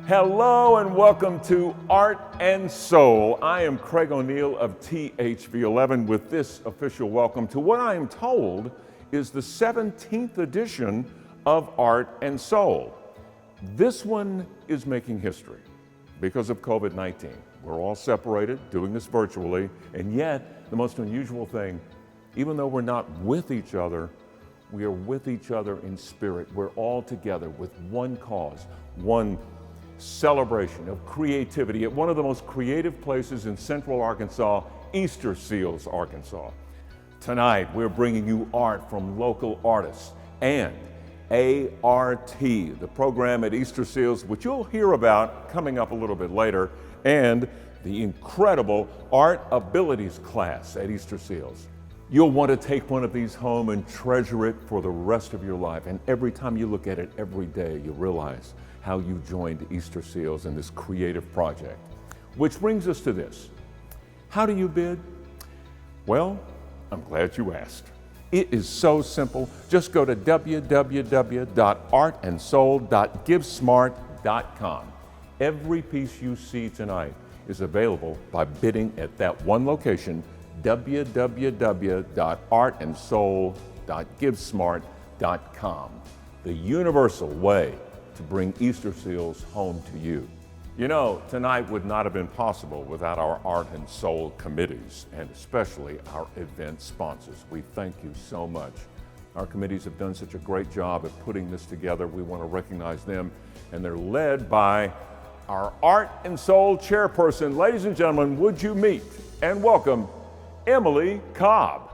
Hello and welcome to Art and Soul. I am Craig O'Neill of THV11 with this official welcome to what I am told is the 17th edition of Art and Soul. This one is making history because of COVID-19. We're all separated, doing this virtually, and yet the most unusual thing, even though we're not with each other, we are with each other in spirit. We're all together with one cause, one celebration of creativity at one of the most creative places in Central Arkansas, Easterseals Arkansas. Tonight, we're bringing you art from local artists and A.R.T, the program at Easterseals, which you'll hear about coming up a little bit later, and the incredible Art Abilities class at Easterseals. You'll want to take one of these home and treasure it for the rest of your life. And every time you look at it every day, you realize how you joined Easterseals in this creative project. Which brings us to this. How do you bid? Well, I'm glad you asked. It is so simple. Just go to www.artandsoul.givesmart.com. Every piece you see tonight is available by bidding at that one location, www.artandsoul.givesmart.com. The universal way to bring Easterseals home to you. You know, tonight would not have been possible without our Art and Soul committees, and especially our event sponsors. We thank you so much. Our committees have done such a great job at putting this together. We want to recognize them, and they're led by our Art and Soul chairperson. Ladies and gentlemen, would you meet and welcome Emily Cobb.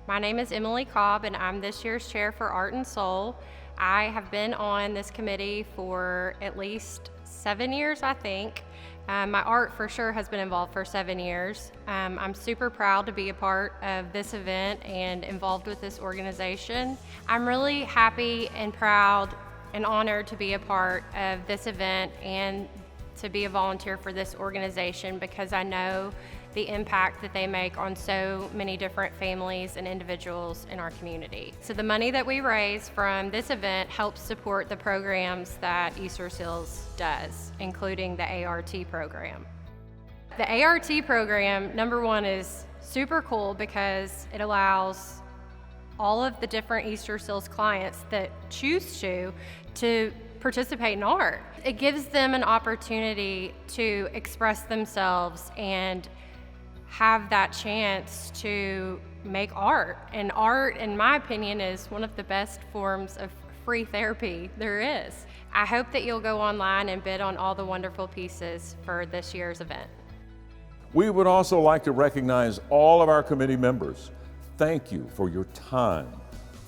My name is Emily Cobb, and I'm this year's chair for Art and Soul. I have been on this committee for at least 7 years, I think. My art for sure has been involved for 7 years. I'm super proud to be a part of this event and involved with this organization. I'm really happy and proud and honored to be a part of this event and to be a volunteer for this organization because I know the impact that they make on so many different families and individuals in our community. So the money that we raise from this event helps support the programs that Easterseals does, including the A.R.T program. The A.R.T program, number one, is super cool because it allows all of the different Easterseals clients that choose to participate in art. It gives them an opportunity to express themselves and have that chance to make art. And art, in my opinion, is one of the best forms of free therapy there is. I hope that you'll go online and bid on all the wonderful pieces for this year's event. We would also like to recognize all of our committee members. Thank you for your time,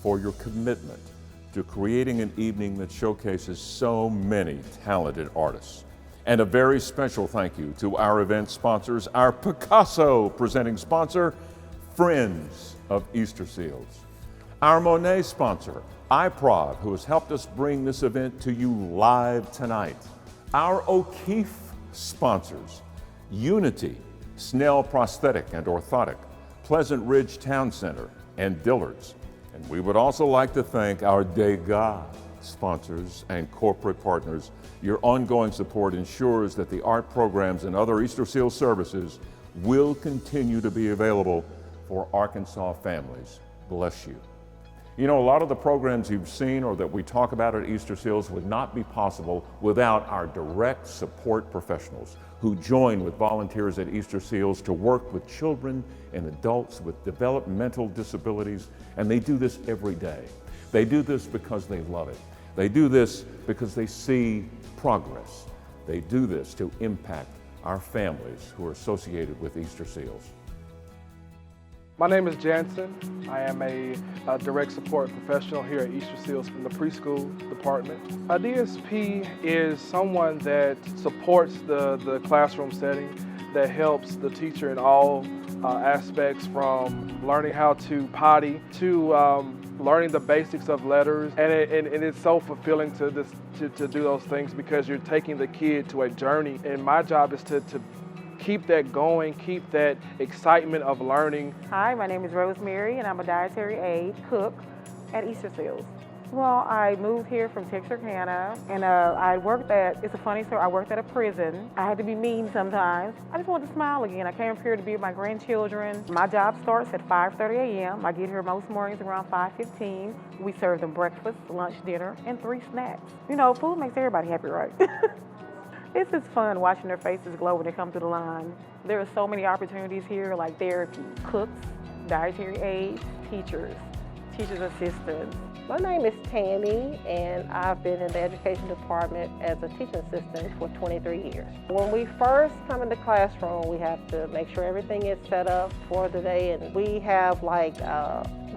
for your commitment to creating an evening that showcases so many talented artists. And a very special thank you to our event sponsors, our Picasso presenting sponsor, Friends of Easterseals. Our Monet sponsor, A.R.T, who has helped us bring this event to you live tonight. Our O'Keefe sponsors, Unity, Snell Prosthetic and Orthotic, Pleasant Ridge Town Center, and Dillard's. And we would also like to thank our Degas sponsors and corporate partners. Your ongoing support ensures that the art programs and other Easterseals services will continue to be available for Arkansas families. Bless you. You know, a lot of the programs you've seen or that we talk about at Easterseals would not be possible without our direct support professionals who join with volunteers at Easterseals to work with children and adults with developmental disabilities, and they do this every day. They do this because they love it. They do this because they see progress. They do this to impact our families who are associated with Easterseals. My name is Jansen. I am a direct support professional here at Easterseals from the preschool department. A DSP is someone that supports the classroom setting, that helps the teacher in all aspects from learning how to potty to learning the basics of letters, and it's so fulfilling to do those things because you're taking the kid to a journey. And my job is to keep that going, keep that excitement of learning. Hi, my name is Rosemary, and I'm a dietary aide cook at Easterseals. of all, I moved here from Texarkana, and I worked at, it's a funny story, I worked at a prison. I had to be mean sometimes. I just wanted to smile again. I came up here to be with my grandchildren. My job starts at 5:30 a.m. I get here most mornings around 5:15. We serve them breakfast, lunch, dinner, and 3 snacks. You know, food makes everybody happy, right? It's just fun watching their faces glow when they come through the line. There are so many opportunities here, like therapy, cooks, dietary aides, teachers assistants. My name is Tammy, and I've been in the education department as a teaching assistant for 23 years. When we first come in the classroom, we have to make sure everything is set up for the day, and we have like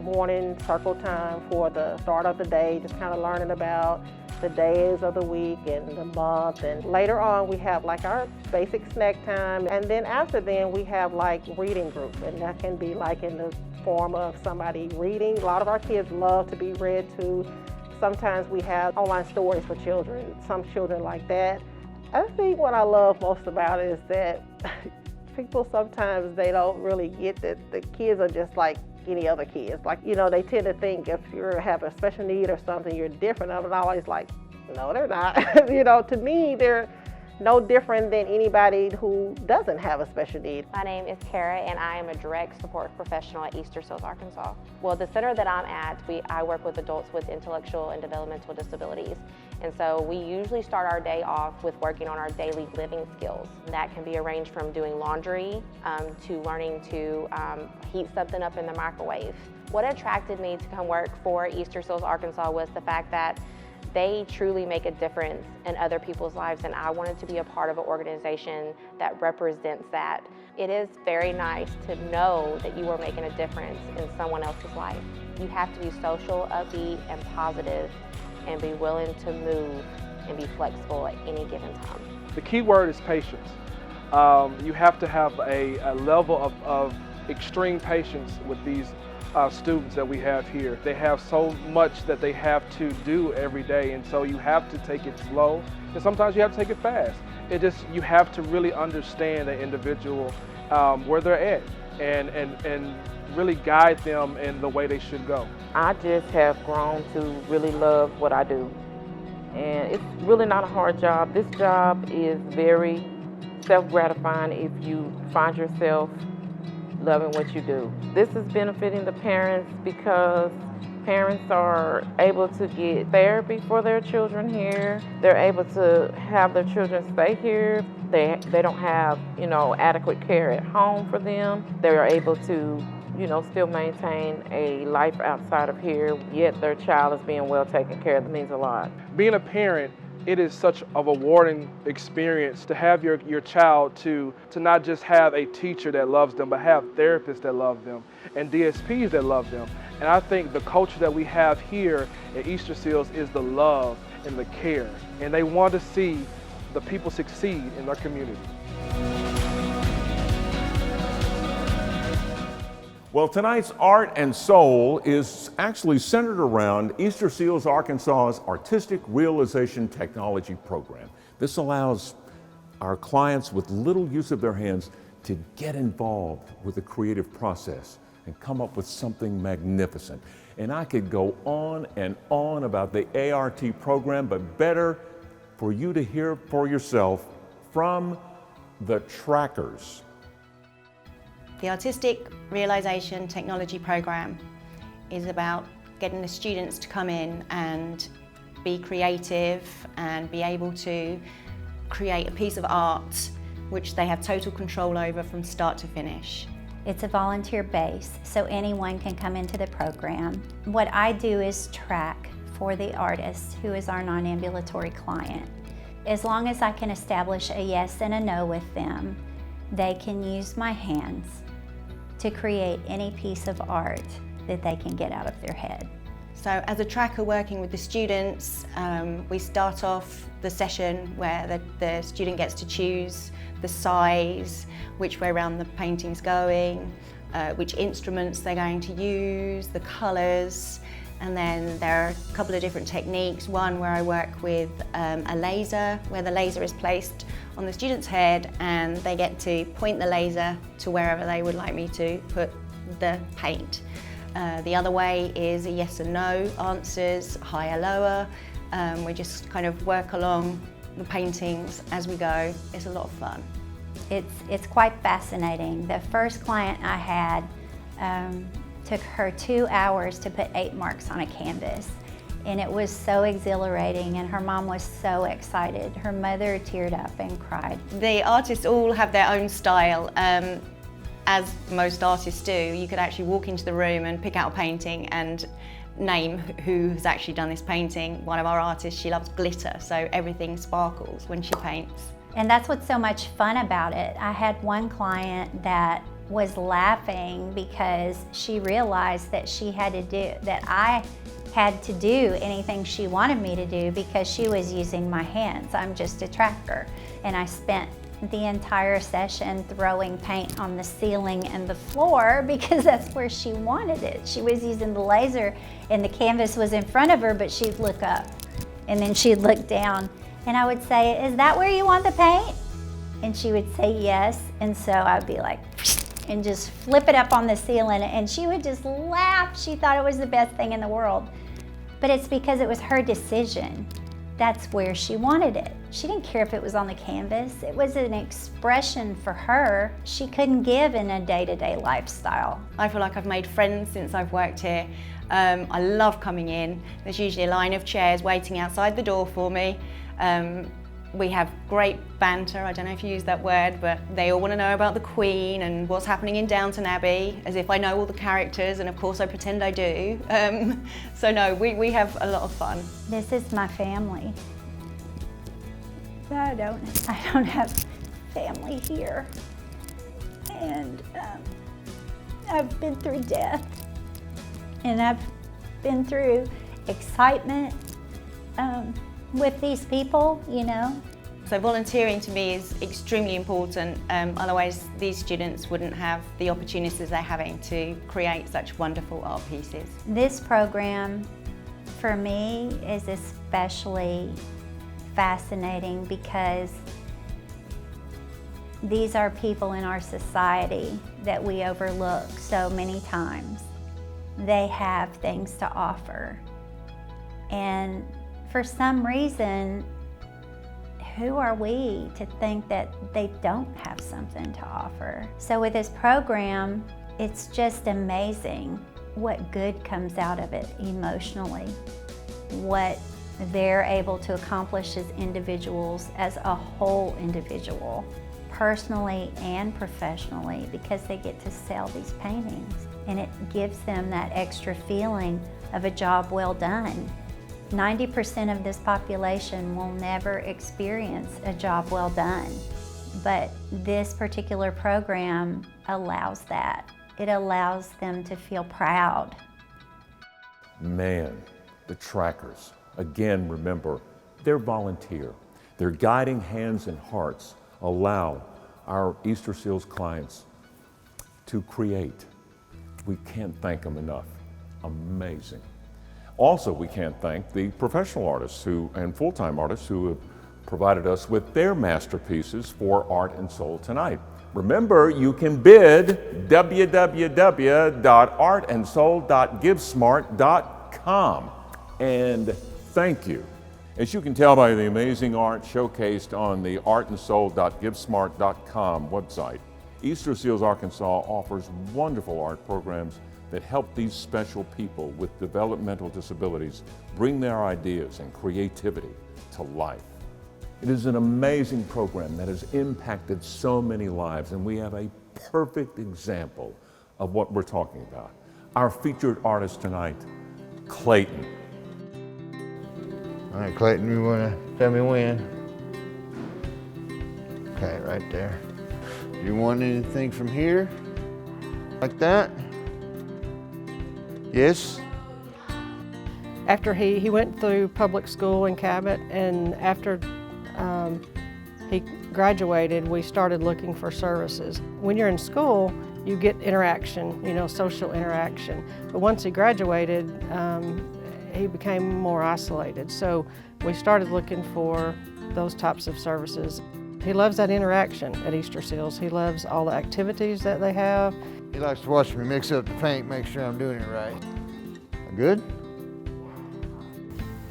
morning circle time for the start of the day, just kind of learning about the days of the week and the month. And later on, we have like our basic snack time, and then after then, we have like reading group, and that can be like in the form of somebody reading. A lot of our kids love to be read to. Sometimes we have online stories for children, some children like that. I think what I love most about it is that people sometimes they don't really get that the kids are just like any other kids. Like, you know, they tend to think if you have a special need or something, you're different. I'm always like, no, they're not. You know, to me, they're no different than anybody who doesn't have a special need. My name is Kara, and I am a direct support professional at Easterseals Arkansas. Well, the center that I'm at, I work with adults with intellectual and developmental disabilities. And so we usually start our day off with working on our daily living skills. That can be arranged from doing laundry to learning to heat something up in the microwave. What attracted me to come work for Easterseals Arkansas was the fact that they truly make a difference in other people's lives, and I wanted to be a part of an organization that represents that. It is very nice to know that you are making a difference in someone else's life. You have to be social, upbeat, and positive, and be willing to move and be flexible at any given time. The key word is patience. You have to have a level of extreme patience with these students that we have here. They have so much that they have to do every day, and so you have to take it slow, and sometimes you have to take it fast. You have to really understand the individual where they're at and really guide them in the way they should go. I just have grown to really love what I do, and it's really not a hard job. This job is very self-gratifying if you find yourself loving what you do. This is benefiting the parents because parents are able to get therapy for their children here. They're able to have their children stay here. They don't have, you know, adequate care at home for them. They're able to, you know, still maintain a life outside of here, yet their child is being well taken care of. That means a lot. Being a parent, it is such a rewarding experience to have your child to not just have a teacher that loves them, but have therapists that love them and DSPs that love them. And I think the culture that we have here at Easterseals is the love and the care. And they want to see the people succeed in their community. Well, tonight's Art and Soul is actually centered around Easterseals Arkansas's Artistic Realization Technology Program. This allows our clients with little use of their hands to get involved with the creative process and come up with something magnificent. And I could go on and on about the A.R.T. program, but better for you to hear for yourself from the trackers. The Artistic Realization Technology Program is about getting the students to come in and be creative and be able to create a piece of art which they have total control over from start to finish. It's a volunteer base, so anyone can come into the program. What I do is track for the artist who is our non-ambulatory client. As long as I can establish a yes and a no with them, they can use my hands to create any piece of art that they can get out of their head. So as a tracker working with the students, we start off the session where the student gets to choose the size, which way around the painting's going, which instruments they're going to use, the colours, and then there are a couple of different techniques. One where I work with a laser, where the laser is placed on the student's head and they get to point the laser to wherever they would like me to put the paint. The other way is a yes and no answers, higher, lower. We just kind of work along the paintings as we go. It's a lot of fun. It's quite fascinating. The first client I had took her 2 hours to put 8 marks on a canvas. And it was so exhilarating, and her mom was so excited. Her mother teared up and cried. The artists all have their own style. As most artists do, you could actually walk into the room and pick out a painting and name who has actually done this painting. One of our artists, she loves glitter, so everything sparkles when she paints. And that's what's so much fun about it. I had one client that was laughing because she realized that I had to do anything she wanted me to do because she was using my hands. I'm just a tracker. And I spent the entire session throwing paint on the ceiling and the floor because that's where she wanted it. She was using the laser and the canvas was in front of her, but she'd look up and then she'd look down. And I would say, "Is that where you want the paint?" And she would say yes. And so I'd be like, and just flip it up on the ceiling, and she would just laugh. She thought it was the best thing in the world. But it's because it was her decision. That's where she wanted it. She didn't care if it was on the canvas. It was an expression for her she couldn't give in a day-to-day lifestyle. I feel like I've made friends since I've worked here. I love coming in. There's usually a line of chairs waiting outside the door for me. We have great banter, I don't know if you use that word, but they all want to know about the Queen and what's happening in Downton Abbey, as if I know all the characters, and of course I pretend I do. So no, we have a lot of fun. This is my family. I don't have family here. And I've been through death, and I've been through excitement, with these people, you know. So volunteering to me is extremely important, otherwise these students wouldn't have the opportunities they're having to create such wonderful art pieces. This program for me is especially fascinating because these are people in our society that we overlook so many times. They have things to offer, and for some reason, who are we to think that they don't have something to offer? So with this program, it's just amazing what good comes out of it emotionally, what they're able to accomplish as individuals, as a whole individual, personally and professionally, because they get to sell these paintings. And it gives them that extra feeling of a job well done. 90% of this population will never experience a job well done, but this particular program allows that. It allows them to feel proud. Man, the trackers, again, remember, they're volunteer. Their guiding hands and hearts allow our Easterseals clients to create. We can't thank them enough. Amazing. Also, we can't thank the professional artists and full-time artists who have provided us with their masterpieces for Art and Soul tonight. Remember, you can bid www.artandsoul.givesmart.com. And thank you. As you can tell by the amazing art showcased on the artandsoul.givesmart.com website, Easterseals Arkansas offers wonderful art programs that help these special people with developmental disabilities bring their ideas and creativity to life. It is an amazing program that has impacted so many lives, and we have a perfect example of what we're talking about. Our featured artist tonight, Clayton. All right, Clayton, you want to tell me when? Okay, right there. Do you want anything from here? Like that? Yes? After he went through public school in Cabot, and after he graduated, we started looking for services. When you're in school, you get interaction, you know, social interaction. But once he graduated, he became more isolated. So we started looking for those types of services. He loves that interaction at Easterseals. He loves all the activities that they have. He likes to watch me mix up the paint, make sure I'm doing it right. Good?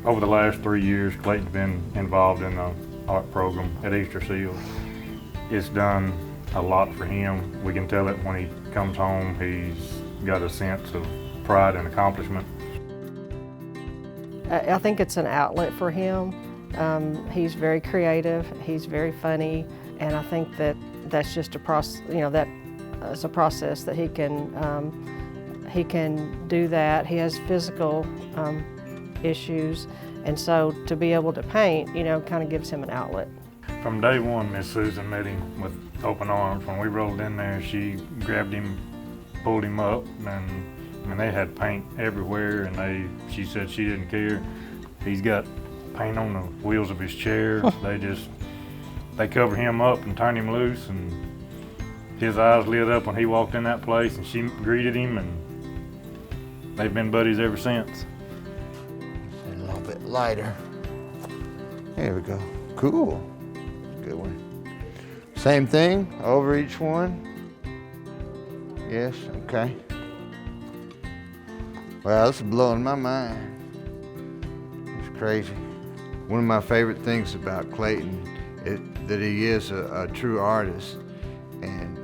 Over the last 3 years, Clayton's been involved in the art program at Easterseals. It's done a lot for him. We can tell it when he comes home. He's got a sense of pride and accomplishment. I think it's an outlet for him. He's very creative, he's very funny, and I think that that's just a process, that is a process that he can do that. He has physical issues, and so to be able to paint, kind of gives him an outlet. From day one, Miss Susan met him with open arms. When we rolled in there, she grabbed him, pulled him up, and they had paint everywhere, and she said she didn't care. He's got paint on the wheels of his chair. They cover him up and turn him loose, and his eyes lit up when he walked in that place, and she greeted him, and they've been buddies ever since. A little bit lighter. There we go. Cool. Good one. Same thing over each one. Yes, okay. Wow, this is blowing my mind. It's crazy. One of my favorite things about Clayton is that he is a true artist, and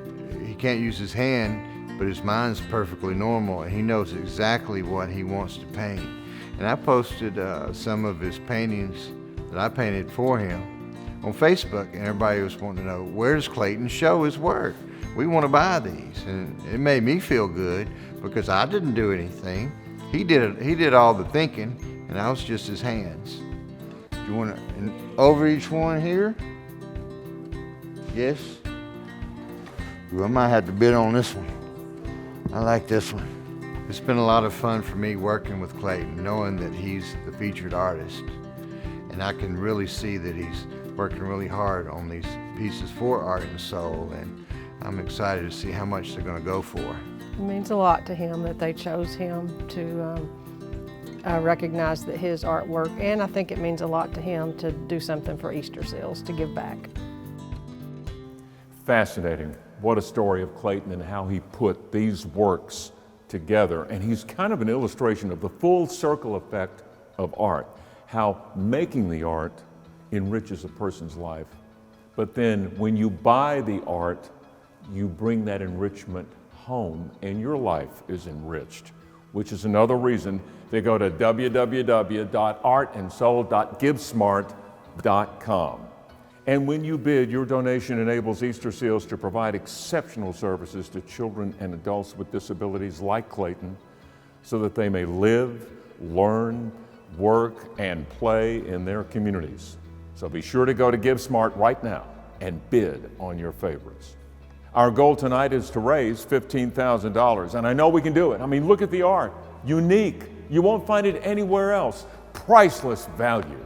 he can't use his hand, but his mind's perfectly normal, and he knows exactly what he wants to paint. And I posted some of his paintings that I painted for him on Facebook, and everybody was wanting to know, where does Clayton show his work? We want to buy these. And it made me feel good because I didn't do anything. He did all the thinking, and I was just his hands. Do you want to, over each one here? Yes? Ooh, I might have to bid on this one. I like this one. It's been a lot of fun for me working with Clayton, knowing that he's the featured artist. And I can really see that he's working really hard on these pieces for Art and Soul, and I'm excited to see how much they're going to go for. It means a lot to him that they chose him to recognize that his artwork, and I think it means a lot to him to do something for Easterseals, to give back. Fascinating. What a story of Clayton and how he put these works together. And he's kind of an illustration of the full circle effect of art, how making the art enriches a person's life. But then when you buy the art, you bring that enrichment home and your life is enriched, which is another reason they go to www.artandsoul.givesmart.com. And when you bid, your donation enables Easterseals to provide exceptional services to children and adults with disabilities like Clayton, so that they may live, learn, work, and play in their communities. So be sure to go to GiveSmart right now and bid on your favorites. Our goal tonight is to raise $15,000, and I know we can do it. I mean, look at the art. Unique. You won't find it anywhere else. Priceless value.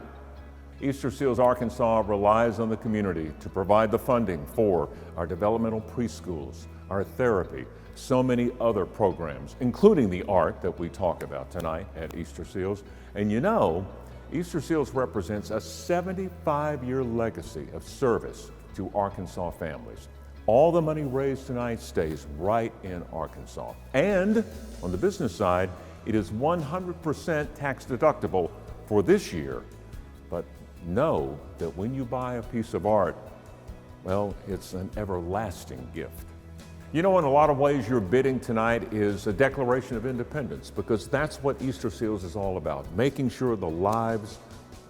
Easterseals Arkansas relies on the community to provide the funding for our developmental preschools, our therapy, so many other programs, including the art that we talk about tonight at Easterseals. And you know, Easterseals represents a 75-year legacy of service to Arkansas families. All the money raised tonight stays right in Arkansas. And on the business side, it is 100% tax deductible for this year. But know that when you buy a piece of art, well, it's an everlasting gift. You know, in a lot of ways, your bidding tonight is a declaration of independence, because that's what Easterseals is all about, making sure the lives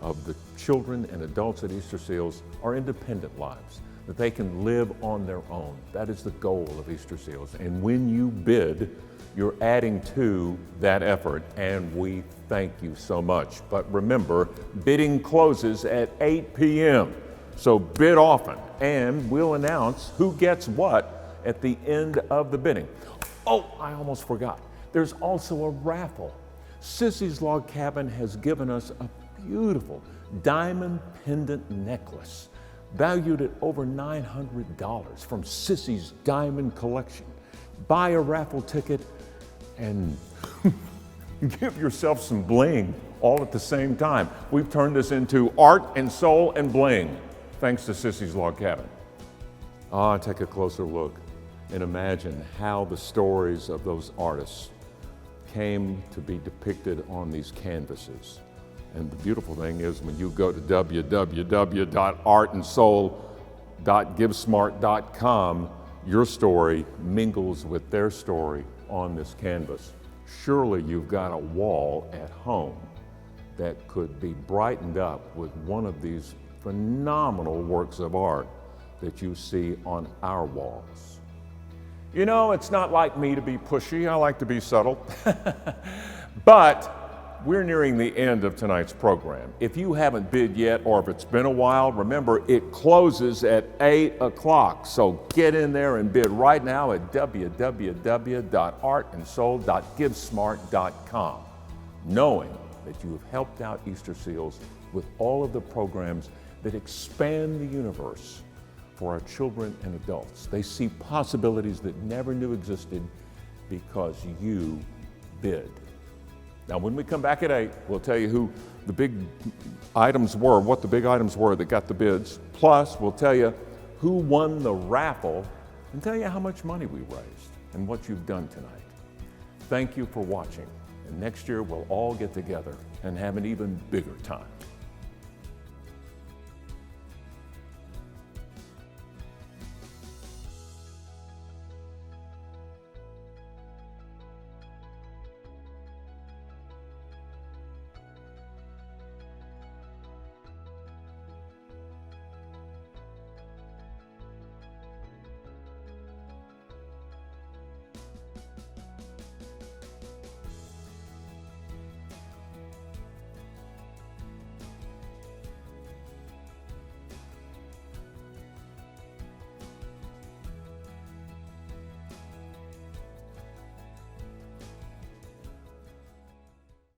of the children and adults at Easterseals are independent lives, that they can live on their own. That is the goal of Easterseals. And when you bid, you're adding to that effort, and we thank you so much. But remember, bidding closes at 8 p.m., so bid often, and we'll announce who gets what at the end of the bidding. Oh, I almost forgot. There's also a raffle. Sissy's Log Cabin has given us a beautiful diamond pendant necklace valued at over $900 from Sissy's Diamond Collection. Buy a raffle ticket and give yourself some bling all at the same time. We've turned this into art and soul and bling. thanks to Sissy's Log Cabin. Take a closer look and imagine how the stories of those artists came to be depicted on these canvases. And the beautiful thing is when you go to www.artandsoul.givesmart.com, your story mingles with their story on this canvas. Surely you've got a wall at home that could be brightened up with one of these phenomenal works of art that you see on our walls. You know, it's not like me to be pushy, I like to be subtle. But we're nearing the end of tonight's program. If you haven't bid yet, or if it's been a while, remember it closes at 8 o'clock. So get in there and bid right now at www.artandsoul.givesmart.com, knowing that you have helped out Easterseals with all of the programs that expand the universe for our children and adults. They see possibilities that never knew existed because you bid. Now, when we come back at 8, we'll tell you who the big items were, what the big items were that got the bids. Plus, we'll tell you who won the raffle and tell you how much money we raised and what you've done tonight. Thank you for watching. And next year, we'll all get together and have an even bigger time.